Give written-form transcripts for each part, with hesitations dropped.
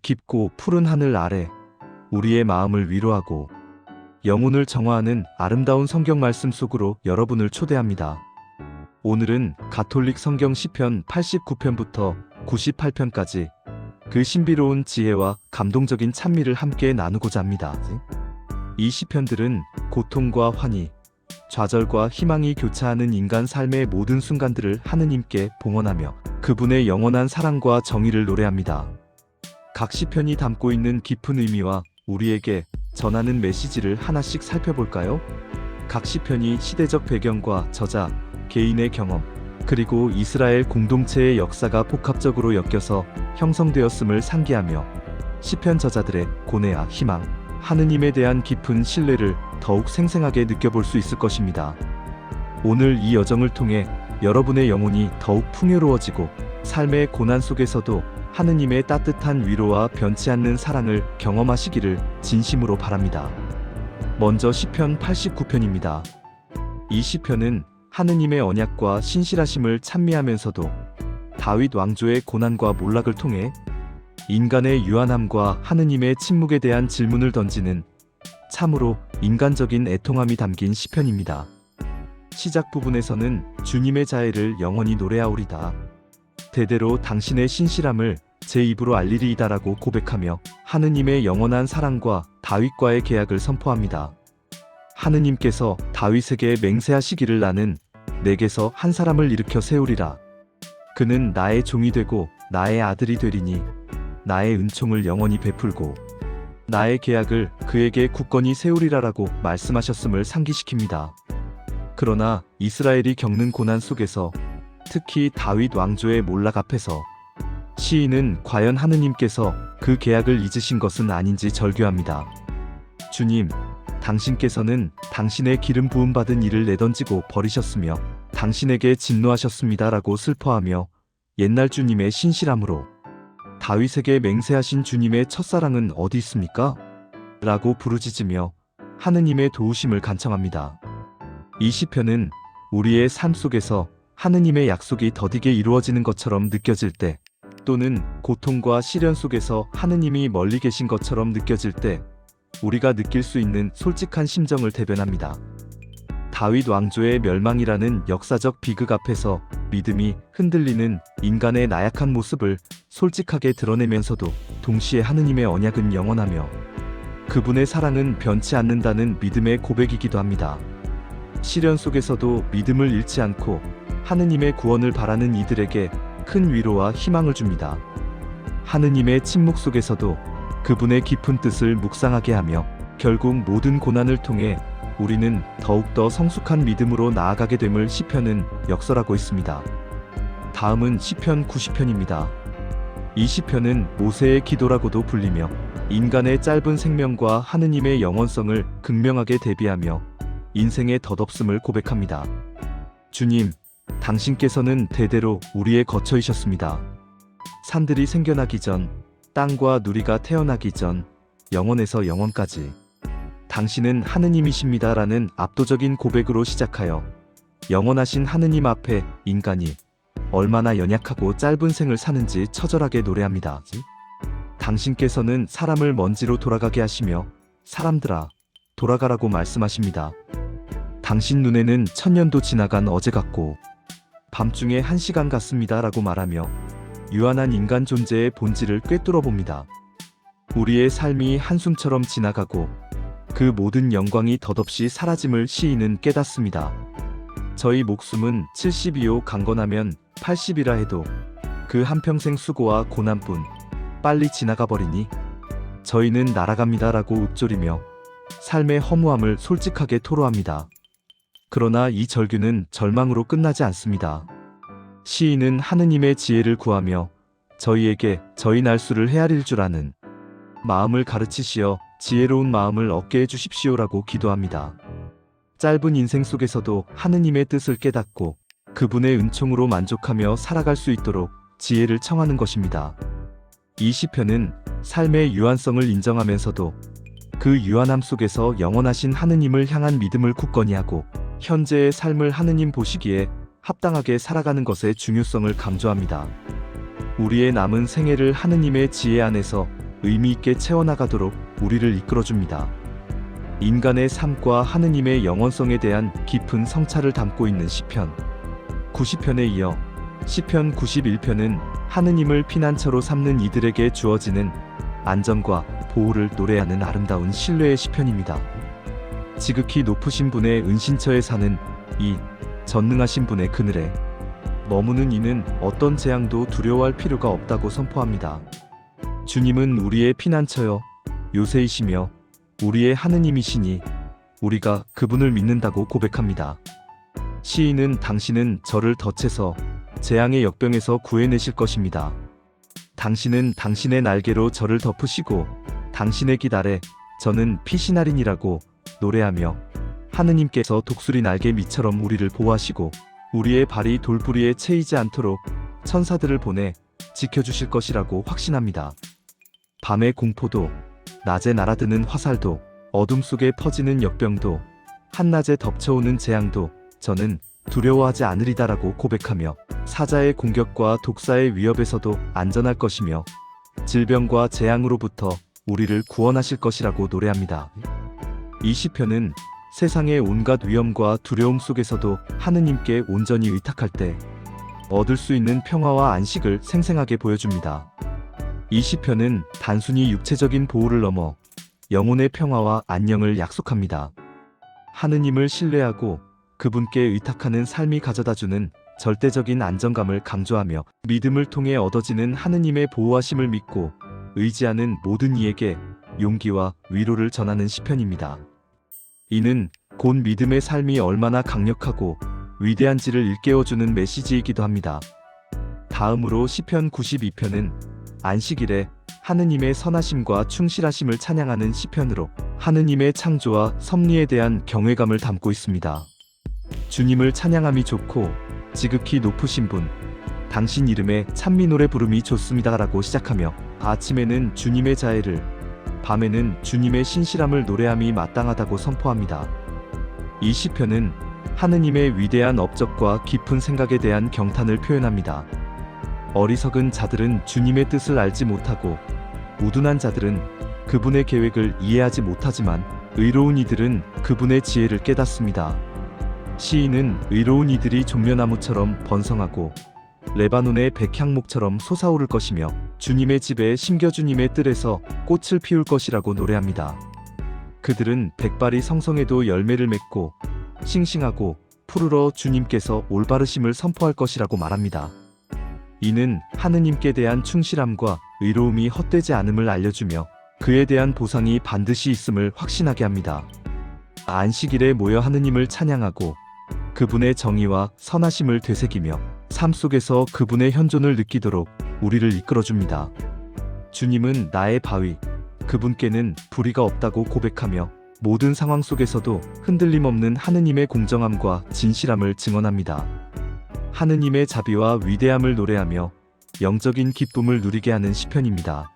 깊고 푸른 하늘 아래 우리의 마음을 위로하고 영혼을 정화하는 아름다운 성경 말씀 속으로 여러분을 초대합니다. 오늘은 가톨릭 성경 시편 89편부터 98편까지 그 신비로운 지혜와 감동적인 찬미를 함께 나누고자 합니다. 이 시편들은 고통과 환희, 좌절과 희망이 교차하는 인간 삶의 모든 순간들을 하느님께 봉헌하며 그분의 영원한 사랑과 정의를 노래합니다. 각 시편이 담고 있는 깊은 의미와 우리에게 전하는 메시지를 하나씩 살펴볼까요? 각 시편이 시대적 배경과 저자, 개인의 경험, 그리고 이스라엘 공동체의 역사가 복합적으로 엮여서 형성되었음을 상기하며 시편 저자들의 고뇌와 희망, 하느님에 대한 깊은 신뢰를 더욱 생생하게 느껴볼 수 있을 것입니다. 오늘 이 여정을 통해 여러분의 영혼이 더욱 풍요로워지고 삶의 고난 속에서도 하느님의 따뜻한 위로와 변치 않는 사랑을 경험하시기를 진심으로 바랍니다. 먼저 시편 89편입니다. 이 시편은 하느님의 언약과 신실하심을 찬미하면서도 다윗 왕조의 고난과 몰락을 통해 인간의 유한함과 하느님의 침묵에 대한 질문을 던지는 참으로 인간적인 애통함이 담긴 시편입니다. 시작 부분에서는 주님의 자애를 영원히 노래하오리다. 대대로 당신의 신실함을 제 입으로 알리리이다라고 고백하며 하느님의 영원한 사랑과 다윗과의 계약을 선포합니다. 하느님께서 다윗에게 맹세하시기를 나는 내게서 한 사람을 일으켜 세우리라. 그는 나의 종이 되고 나의 아들이 되리니 나의 은총을 영원히 베풀고 나의 계약을 그에게 굳건히 세우리라라고 말씀하셨음을 상기시킵니다. 그러나 이스라엘이 겪는 고난 속에서 특히 다윗 왕조의 몰락 앞에서 시인은 과연 하느님께서 그 계약을 잊으신 것은 아닌지 절규합니다. 주님, 당신께서는 당신의 기름 부음 받은 이를 내던지고 버리셨으며 당신에게 진노하셨습니다라고 슬퍼하며 옛날 주님의 신실함으로 다윗에게 맹세하신 주님의 첫사랑은 어디 있습니까? 라고 부르짖으며 하느님의 도우심을 간청합니다. 이 시편은 우리의 삶 속에서 하느님의 약속이 더디게 이루어지는 것처럼 느껴질 때 또는 고통과 시련 속에서 하느님이 멀리 계신 것처럼 느껴질 때 우리가 느낄 수 있는 솔직한 심정을 대변합니다. 다윗 왕조의 멸망이라는 역사적 비극 앞에서 믿음이 흔들리는 인간의 나약한 모습을 솔직하게 드러내면서도 동시에 하느님의 언약은 영원하며 그분의 사랑은 변치 않는다는 믿음의 고백이기도 합니다. 시련 속에서도 믿음을 잃지 않고 하느님의 구원을 바라는 이들에게 큰 위로와 희망을 줍니다. 하느님의 침묵 속에서도 그분의 깊은 뜻을 묵상하게 하며 결국 모든 고난을 통해 우리는 더욱더 성숙한 믿음으로 나아가게 됨을 시편은 역설하고 있습니다. 다음은 시편 90편입니다. 이 시편은 모세의 기도라고도 불리며 인간의 짧은 생명과 하느님의 영원성을 극명하게 대비하며 인생의 덧없음을 고백합니다. 주님, 당신께서는 대대로 우리의 거처이셨습니다. 산들이 생겨나기 전, 땅과 누리가 태어나기 전, 영원에서 영원까지 당신은 하느님이십니다라는 압도적인 고백으로 시작하여 영원하신 하느님 앞에 인간이 얼마나 연약하고 짧은 생을 사는지 처절하게 노래합니다. 당신께서는 사람을 먼지로 돌아가게 하시며 사람들아, 돌아가라고 말씀하십니다. 당신 눈에는 천년도 지나간 어제 같고 밤중에 1시간 같습니다 라고 말하며 유한한 인간 존재의 본질을 꿰뚫어 봅니다. 우리의 삶이 한숨처럼 지나가고 그 모든 영광이 덧없이 사라짐을 시인은 깨닫습니다. 저희 목숨은 70이요 강건하면 80이라 해도 그 한평생 수고와 고난뿐 빨리 지나가 버리니 저희는 날아갑니다 라고 읊조리며 삶의 허무함을 솔직하게 토로합니다. 그러나 이 절규는 절망으로 끝나지 않습니다. 시인은 하느님의 지혜를 구하며 저희에게 저희 날수를 헤아릴 줄 아는 마음을 가르치시어 지혜로운 마음을 얻게 해주십시오라고 기도합니다. 짧은 인생 속에서도 하느님의 뜻을 깨닫고 그분의 은총으로 만족하며 살아갈 수 있도록 지혜를 청하는 것입니다. 이 시편은 삶의 유한성을 인정하면서도 그 유한함 속에서 영원하신 하느님을 향한 믿음을 굳건히 하고 현재의 삶을 하느님 보시기에 합당하게 살아가는 것의 중요성을 강조합니다. 우리의 남은 생애를 하느님의 지혜 안에서 의미 있게 채워나가도록 우리를 이끌어줍니다. 인간의 삶과 하느님의 영원성에 대한 깊은 성찰을 담고 있는 시편 90편에 이어 시편 91편은 하느님을 피난처로 삼는 이들에게 주어지는 안전과 보호를 노래하는 아름다운 신뢰의 시편입니다. 지극히 높으신 분의 은신처에 사는 이 전능하신 분의 그늘에 머무는 이는 어떤 재앙도 두려워할 필요가 없다고 선포합니다. 주님은 우리의 피난처여 요새이시며 우리의 하느님이시니 우리가 그분을 믿는다고 고백합니다. 시인은 당신은 저를 덫에서 재앙의 역병에서 구해내실 것입니다. 당신은 당신의 날개로 저를 덮으시고 당신의 깃 아래 저는 피신할이니라고 노래하며 하느님께서 독수리 날개 밑처럼 우리를 보호하시고 우리의 발이 돌부리에 채이지 않도록 천사들을 보내 지켜주실 것이라고 확신합니다. 밤의 공포도 낮에 날아드는 화살도 어둠 속에 퍼지는 역병도 한낮에 덮쳐오는 재앙도 저는 두려워하지 않으리다라고 고백하며 사자의 공격과 독사의 위협에서도 안전할 것이며 질병과 재앙으로부터 우리를 구원하실 것이라고 노래합니다. 이 시편은 세상의 온갖 위험과 두려움 속에서도 하느님께 온전히 의탁할 때 얻을 수 있는 평화와 안식을 생생하게 보여줍니다. 이 시편은 단순히 육체적인 보호를 넘어 영혼의 평화와 안녕을 약속합니다. 하느님을 신뢰하고 그분께 의탁하는 삶이 가져다주는 절대적인 안정감을 강조하며 믿음을 통해 얻어지는 하느님의 보호하심을 믿고 의지하는 모든 이에게 용기와 위로를 전하는 시편입니다. 이는 곧 믿음의 삶이 얼마나 강력하고 위대한지를 일깨워주는 메시지이기도 합니다. 다음으로 시편 92편은 안식일에 하느님의 선하심과 충실하심을 찬양하는 시편으로 하느님의 창조와 섭리에 대한 경외감을 담고 있습니다. 주님을 찬양함이 좋고 지극히 높으신 분, 당신 이름에 찬미 노래 부름이 좋습니다라고 시작하며 아침에는 주님의 자애를, 밤에는 주님의 신실함을 노래함이 마땅하다고 선포합니다. 이 시편은 하느님의 위대한 업적과 깊은 생각에 대한 경탄을 표현합니다. 어리석은 자들은 주님의 뜻을 알지 못하고 우둔한 자들은 그분의 계획을 이해하지 못하지만 의로운 이들은 그분의 지혜를 깨닫습니다. 시인은 의로운 이들이 종려나무처럼 번성하고 레바논의 백향목처럼 솟아오를 것이며 주님의 집에 심겨 주님의 뜰에서 꽃을 피울 것이라고 노래합니다. 그들은 백발이 성성에도 열매를 맺고 싱싱하고 푸르러 주님께서 올바르심을 선포할 것이라고 말합니다. 이는 하느님께 대한 충실함과 의로움이 헛되지 않음을 알려주며 그에 대한 보상이 반드시 있음을 확신하게 합니다. 안식일에 모여 하느님을 찬양하고 그분의 정의와 선하심을 되새기며 삶 속에서 그분의 현존을 느끼도록 우리를 이끌어줍니다. 주님은 나의 바위, 그분께는 불의가 없다고 고백하며 모든 상황 속에서도 흔들림 없는 하느님의 공정함과 진실함을 증언합니다. 하느님의 자비와 위대함을 노래하며 영적인 기쁨을 누리게 하는 시편입니다.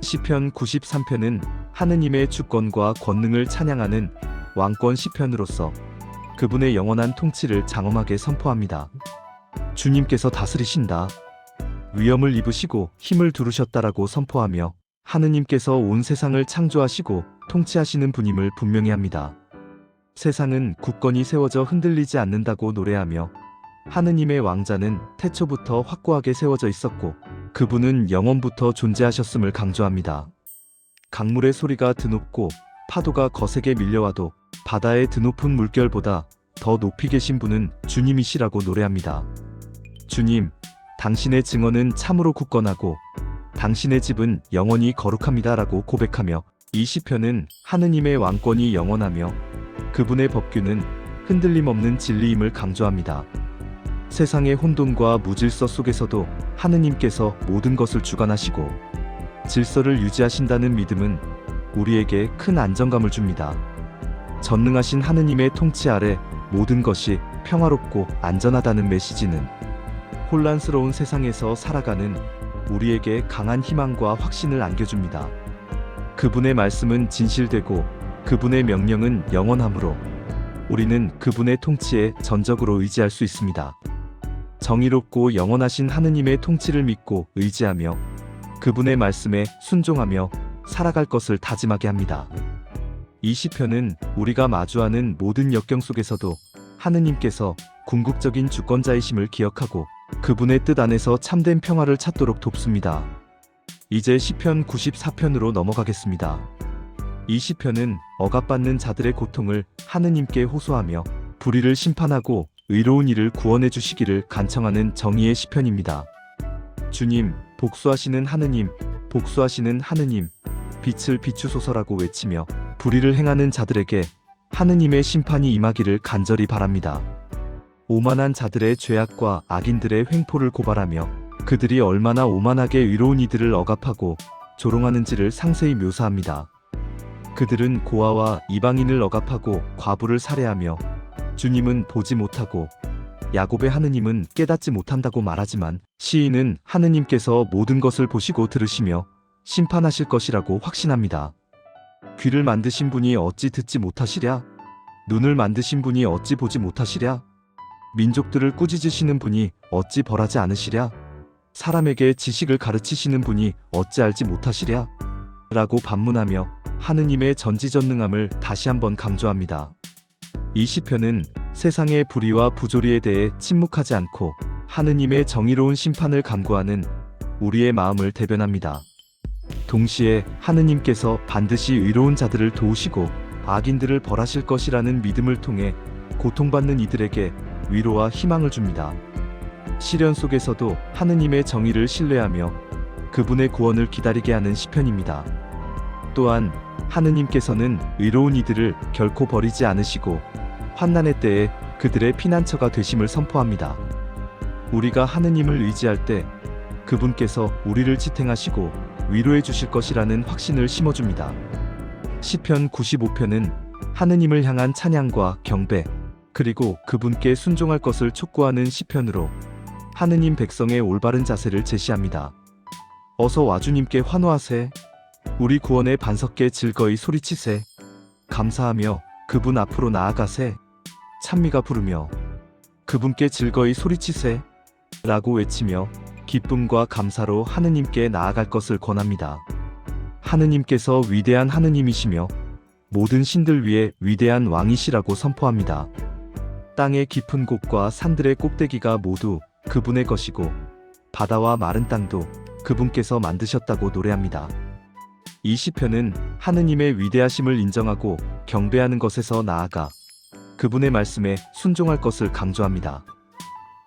시편 93편은 하느님의 주권과 권능을 찬양하는 왕권 시편으로서 그분의 영원한 통치를 장엄하게 선포합니다. 주님께서 다스리신다. 위엄을 입으시고 힘을 두르셨다라고 선포하며 하느님께서 온 세상을 창조하시고 통치하시는 분임을 분명히 합니다. 세상은 굳건히 세워져 흔들리지 않는다고 노래하며 하느님의 왕자는 태초부터 확고하게 세워져 있었고 그분은 영원부터 존재하셨음을 강조합니다. 강물의 소리가 드높고 파도가 거세게 밀려와도 바다의 드높은 물결보다 더 높이 계신 분은 주님이시라고 노래합니다. 주님, 당신의 증언은 참으로 굳건하고 당신의 집은 영원히 거룩합니다라고 고백하며 이 시편은 하느님의 왕권이 영원하며 그분의 법규는 흔들림 없는 진리임을 강조합니다. 세상의 혼돈과 무질서 속에서도 하느님께서 모든 것을 주관하시고 질서를 유지하신다는 믿음은 우리에게 큰 안정감을 줍니다. 전능하신 하느님의 통치 아래 모든 것이 평화롭고 안전하다는 메시지는 혼란스러운 세상에서 살아가는 우리에게 강한 희망과 확신을 안겨줍니다. 그분의 말씀은 진실되고 그분의 명령은 영원하므로 우리는 그분의 통치에 전적으로 의지할 수 있습니다. 정의롭고 영원하신 하느님의 통치를 믿고 의지하며 그분의 말씀에 순종하며 살아갈 것을 다짐하게 합니다. 이 시편은 우리가 마주하는 모든 역경 속에서도 하느님께서 궁극적인 주권자이심을 기억하고 그분의 뜻 안에서 참된 평화를 찾도록 돕습니다. 이제 시편 94편으로 넘어가겠습니다. 이 시편은 억압받는 자들의 고통을 하느님께 호소하며 불의를 심판하고 의로운 이를 구원해 주시기를 간청하는 정의의 시편입니다. 주님, 복수하시는 하느님, 복수하시는 하느님, 빛을 비추소서라고 외치며 불의를 행하는 자들에게 하느님의 심판이 임하기를 간절히 바랍니다. 오만한 자들의 죄악과 악인들의 횡포를 고발하며 그들이 얼마나 오만하게 의로운 이들을 억압하고 조롱하는지를 상세히 묘사합니다. 그들은 고아와 이방인을 억압하고 과부를 살해하며 주님은 보지 못하고 야곱의 하느님은 깨닫지 못한다고 말하지만 시인은 하느님께서 모든 것을 보시고 들으시며 심판하실 것이라고 확신합니다. 귀를 만드신 분이 어찌 듣지 못하시랴? 눈을 만드신 분이 어찌 보지 못하시랴? 민족들을 꾸짖으시는 분이 어찌 벌하지 않으시랴? 사람에게 지식을 가르치시는 분이 어찌 알지 못하시랴? 라고 반문하며 하느님의 전지전능함을 다시 한번 강조합니다. 이 시편은 세상의 불의와 부조리에 대해 침묵하지 않고 하느님의 정의로운 심판을 간구하는 우리의 마음을 대변합니다. 동시에 하느님께서 반드시 의로운 자들을 도우시고 악인들을 벌하실 것이라는 믿음을 통해 고통받는 이들에게 위로와 희망을 줍니다. 시련 속에서도 하느님의 정의를 신뢰하며 그분의 구원을 기다리게 하는 시편입니다. 또한 하느님께서는 의로운 이들을 결코 버리지 않으시고 환난의 때에 그들의 피난처가 되심을 선포합니다. 우리가 하느님을 의지할 때 그분께서 우리를 지탱하시고 위로해 주실 것이라는 확신을 심어줍니다. 시편 95편은 하느님을 향한 찬양과 경배, 그리고 그분께 순종할 것을 촉구하는 시편으로 하느님 백성의 올바른 자세를 제시합니다. 어서 와 주님께 환호하세. 우리 구원의 반석께 즐거이 소리치세. 감사하며 그분 앞으로 나아가세. 찬미가 부르며 그분께 즐거이 소리치세. 라고 외치며 기쁨과 감사로 하느님께 나아갈 것을 권합니다. 하느님께서 위대한 하느님이시며 모든 신들 위에 위대한 왕이시라고 선포합니다. 땅의 깊은 곳과 산들의 꼭대기가 모두 그분의 것이고 바다와 마른 땅도 그분께서 만드셨다고 노래합니다. 이 시편은 하느님의 위대하심을 인정하고 경배하는 것에서 나아가 그분의 말씀에 순종할 것을 강조합니다.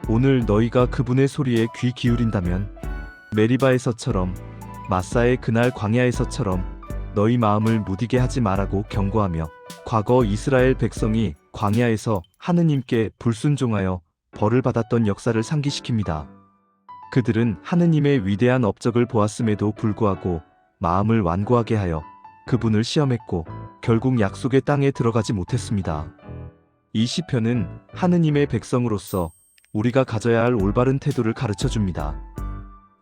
오늘 너희가 그분의 소리에 귀 기울인다면 메리바에서처럼 마사의 그날 광야에서처럼 너희 마음을 무디게 하지 말라고 경고하며 과거 이스라엘 백성이 광야에서 하느님께 불순종하여 벌을 받았던 역사를 상기시킵니다. 그들은 하느님의 위대한 업적을 보았음에도 불구하고 마음을 완고하게 하여 그분을 시험했고 결국 약속의 땅에 들어가지 못했습니다. 이 시편은 하느님의 백성으로서 우리가 가져야 할 올바른 태도를 가르쳐 줍니다.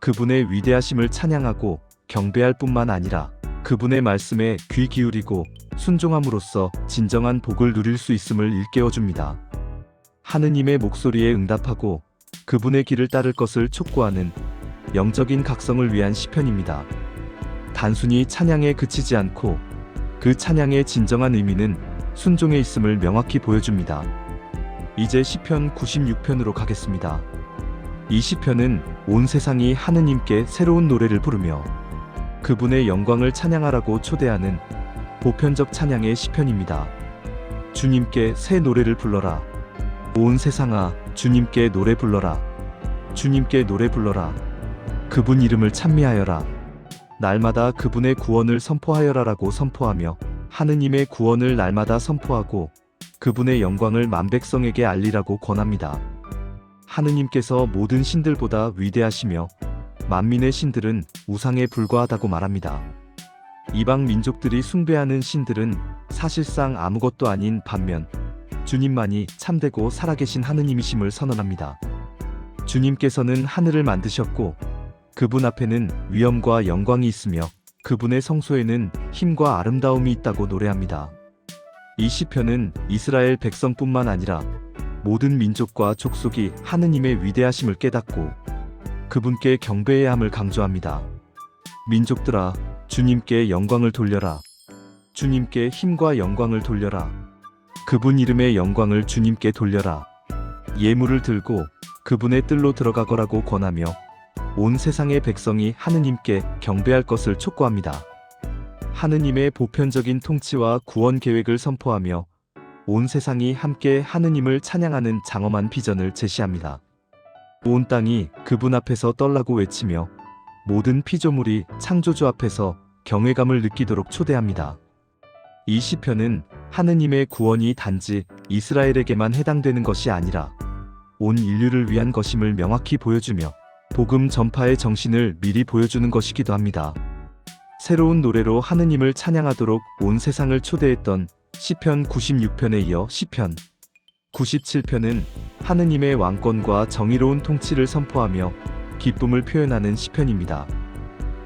그분의 위대하심을 찬양하고 경배할 뿐만 아니라 그분의 말씀에 귀 기울이고 순종함으로써 진정한 복을 누릴 수 있음을 일깨워 줍니다. 하느님의 목소리에 응답하고 그분의 길을 따를 것을 촉구하는 영적인 각성을 위한 시편입니다. 단순히 찬양에 그치지 않고 그 찬양의 진정한 의미는 순종에 있음을 명확히 보여줍니다. 이제 시편 96편으로 가겠습니다. 이 시편은 온 세상이 하느님께 새로운 노래를 부르며 그분의 영광을 찬양하라고 초대하는 보편적 찬양의 시편입니다. 주님께 새 노래를 불러라. 온 세상아, 주님께 노래 불러라. 주님께 노래 불러라. 그분 이름을 찬미하여라. 날마다 그분의 구원을 선포하여라라고 선포하며 하느님의 구원을 날마다 선포하고 그분의 영광을 만백성에게 알리라고 권합니다. 하느님께서 모든 신들보다 위대하시며 만민의 신들은 우상에 불과하다고 말합니다. 이방 민족들이 숭배하는 신들은 사실상 아무것도 아닌 반면 주님만이 참되고 살아계신 하느님이심을 선언합니다. 주님께서는 하늘을 만드셨고 그분 앞에는 위엄과 영광이 있으며 그분의 성소에는 힘과 아름다움이 있다고 노래합니다. 이 시편은 이스라엘 백성뿐만 아니라 모든 민족과 족속이 하느님의 위대하심을 깨닫고 그분께 경배해야 함을 강조합니다. 민족들아, 주님께 영광을 돌려라. 주님께 힘과 영광을 돌려라. 그분 이름의 영광을 주님께 돌려라. 예물을 들고 그분의 뜰로 들어가거라고 권하며 온 세상의 백성이 하느님께 경배할 것을 촉구합니다. 하느님의 보편적인 통치와 구원 계획을 선포하며 온 세상이 함께 하느님을 찬양하는 장엄한 비전을 제시합니다. 온 땅이 그분 앞에서 떨라고 외치며 모든 피조물이 창조주 앞에서 경외감을 느끼도록 초대합니다. 이 시편은 하느님의 구원이 단지 이스라엘에게만 해당되는 것이 아니라 온 인류를 위한 것임을 명확히 보여주며 복음 전파의 정신을 미리 보여주는 것이기도 합니다. 새로운 노래로 하느님을 찬양하도록 온 세상을 초대했던 시편 96편에 이어 시편 97편은 하느님의 왕권과 정의로운 통치를 선포하며 기쁨을 표현하는 시편입니다.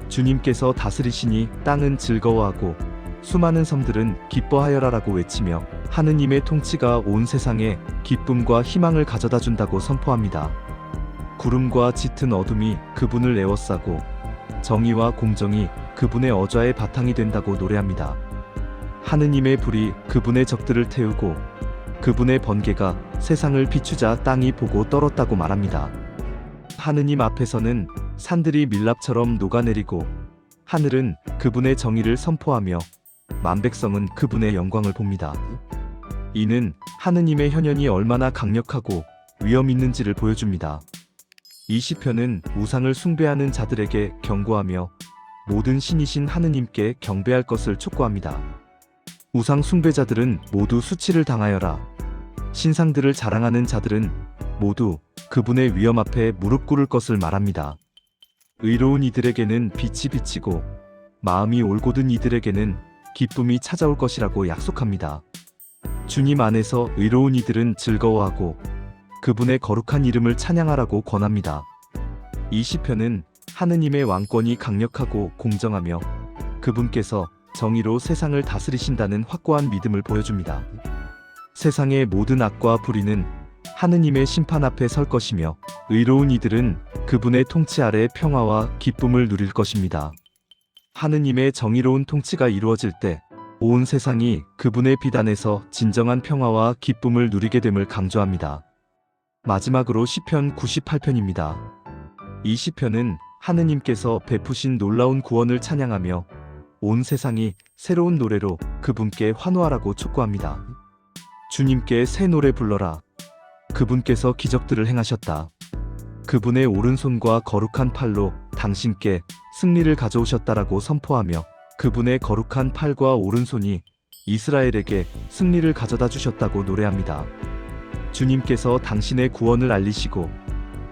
주님께서 다스리시니 땅은 즐거워하고 수많은 섬들은 기뻐하여라라고 외치며 하느님의 통치가 온 세상에 기쁨과 희망을 가져다 준다고 선포합니다. 구름과 짙은 어둠이 그분을 에워싸고 정의와 공정이 그분의 어좌의 바탕이 된다고 노래합니다. 하느님의 불이 그분의 적들을 태우고 그분의 번개가 세상을 비추자 땅이 보고 떨었다고 말합니다. 하느님 앞에서는 산들이 밀랍처럼 녹아내리고 하늘은 그분의 정의를 선포하며 만백성은 그분의 영광을 봅니다. 이는 하느님의 현현이 얼마나 강력하고 위엄 있는지를 보여줍니다. 이 시편은 우상을 숭배하는 자들에게 경고하며 모든 신이신 하느님께 경배할 것을 촉구합니다. 우상 숭배자들은 모두 수치를 당하여라. 신상들을 자랑하는 자들은 모두 그분의 위엄 앞에 무릎 꿇을 것을 말합니다. 의로운 이들에게는 빛이 비치고 마음이 올곧은 이들에게는 기쁨이 찾아올 것이라고 약속합니다. 주님 안에서 의로운 이들은 즐거워하고 그분의 거룩한 이름을 찬양하라고 권합니다. 이 시편은 하느님의 왕권이 강력하고 공정하며 그분께서 정의로 세상을 다스리신다는 확고한 믿음을 보여줍니다. 세상의 모든 악과 불의는 하느님의 심판 앞에 설 것이며 의로운 이들은 그분의 통치 아래 평화와 기쁨을 누릴 것입니다. 하느님의 정의로운 통치가 이루어질 때 온 세상이 그분의 비단에서 진정한 평화와 기쁨을 누리게 됨을 강조합니다. 마지막으로 시편 98편입니다. 이 시편은 하느님께서 베푸신 놀라운 구원을 찬양하며 온 세상이 새로운 노래로 그분께 환호하라고 촉구합니다. 주님께 새 노래 불러라. 그분께서 기적들을 행하셨다. 그분의 오른손과 거룩한 팔로 당신께 승리를 가져오셨다라고 선포하며 그분의 거룩한 팔과 오른손이 이스라엘에게 승리를 가져다 주셨다고 노래합니다. 주님께서 당신의 구원을 알리시고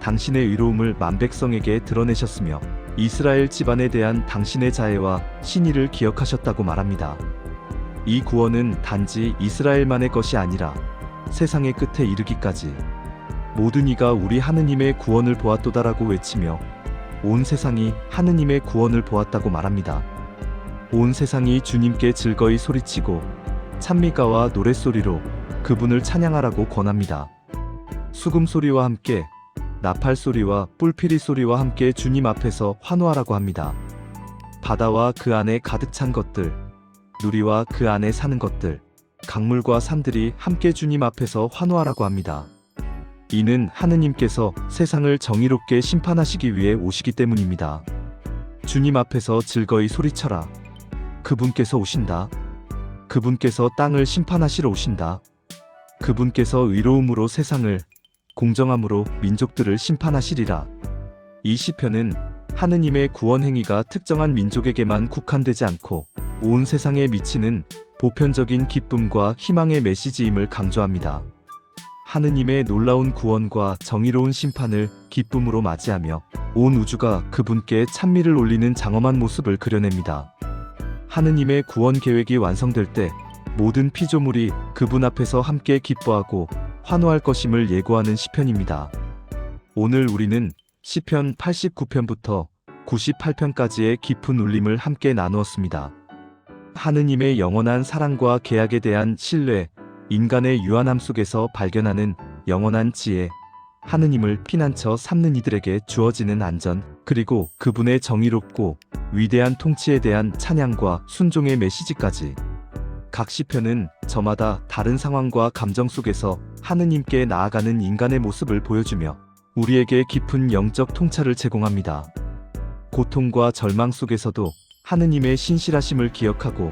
당신의 의로움을 만백성에게 드러내셨으며 이스라엘 집안에 대한 당신의 자애와 신의를 기억하셨다고 말합니다. 이 구원은 단지 이스라엘만의 것이 아니라 세상의 끝에 이르기까지 모든 이가 우리 하느님의 구원을 보았도다라고 외치며 온 세상이 하느님의 구원을 보았다고 말합니다. 온 세상이 주님께 즐거이 소리치고 찬미가와 노랫소리로 그분을 찬양하라고 권합니다. 수금소리와 함께 나팔소리와 뿔피리 소리와 함께 주님 앞에서 환호하라고 합니다. 바다와 그 안에 가득 찬 것들, 누리와 그 안에 사는 것들, 강물과 산들이 함께 주님 앞에서 환호하라고 합니다. 이는 하느님께서 세상을 정의롭게 심판하시기 위해 오시기 때문입니다. 주님 앞에서 즐거이 소리쳐라. 그분께서 오신다. 그분께서 땅을 심판하시러 오신다. 그분께서 의로움으로 세상을, 공정함으로 민족들을 심판하시리라. 이 시편은 하느님의 구원 행위가 특정한 민족에게만 국한되지 않고 온 세상에 미치는 보편적인 기쁨과 희망의 메시지임을 강조합니다. 하느님의 놀라운 구원과 정의로운 심판을 기쁨으로 맞이하며 온 우주가 그분께 찬미를 올리는 장엄한 모습을 그려냅니다. 하느님의 구원 계획이 완성될 때 모든 피조물이 그분 앞에서 함께 기뻐하고 환호할 것임을 예고하는 시편입니다. 오늘 우리는 시편 89편부터 98편까지의 깊은 울림을 함께 나누었습니다. 하느님의 영원한 사랑과 계약에 대한 신뢰, 인간의 유한함 속에서 발견하는 영원한 지혜, 하느님을 피난처 삼는 이들에게 주어지는 안전, 그리고 그분의 정의롭고 위대한 통치에 대한 찬양과 순종의 메시지까지. 각 시편은 저마다 다른 상황과 감정 속에서 하느님께 나아가는 인간의 모습을 보여주며 우리에게 깊은 영적 통찰을 제공합니다. 고통과 절망 속에서도 하느님의 신실하심을 기억하고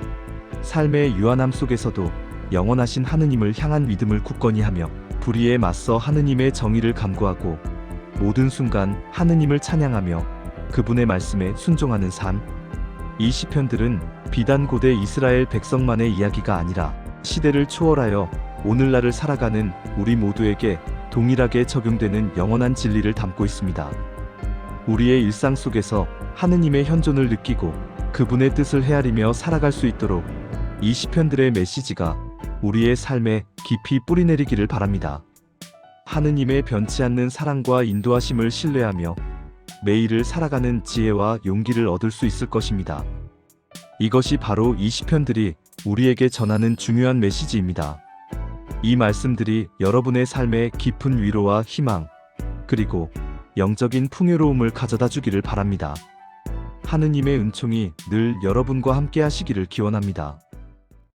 삶의 유한함 속에서도 영원하신 하느님을 향한 믿음을 굳건히 하며 불의에 맞서 하느님의 정의를 간구하고 모든 순간 하느님을 찬양하며 그분의 말씀에 순종하는 삶. 이 시편들은 비단 고대 이스라엘 백성만의 이야기가 아니라 시대를 초월하여 오늘날을 살아가는 우리 모두에게 동일하게 적용되는 영원한 진리를 담고 있습니다. 우리의 일상 속에서 하느님의 현존을 느끼고 그분의 뜻을 헤아리며 살아갈 수 있도록 이 시편들의 메시지가 우리의 삶에 깊이 뿌리내리기를 바랍니다. 하느님의 변치 않는 사랑과 인도하심을 신뢰하며 매일을 살아가는 지혜와 용기를 얻을 수 있을 것입니다. 이것이 바로 이 시편들이 우리에게 전하는 중요한 메시지입니다. 이 말씀들이 여러분의 삶에 깊은 위로와 희망, 그리고 영적인 풍요로움을 가져다 주기를 바랍니다. 하느님의 은총이 늘 여러분과 함께 하시기를 기원합니다.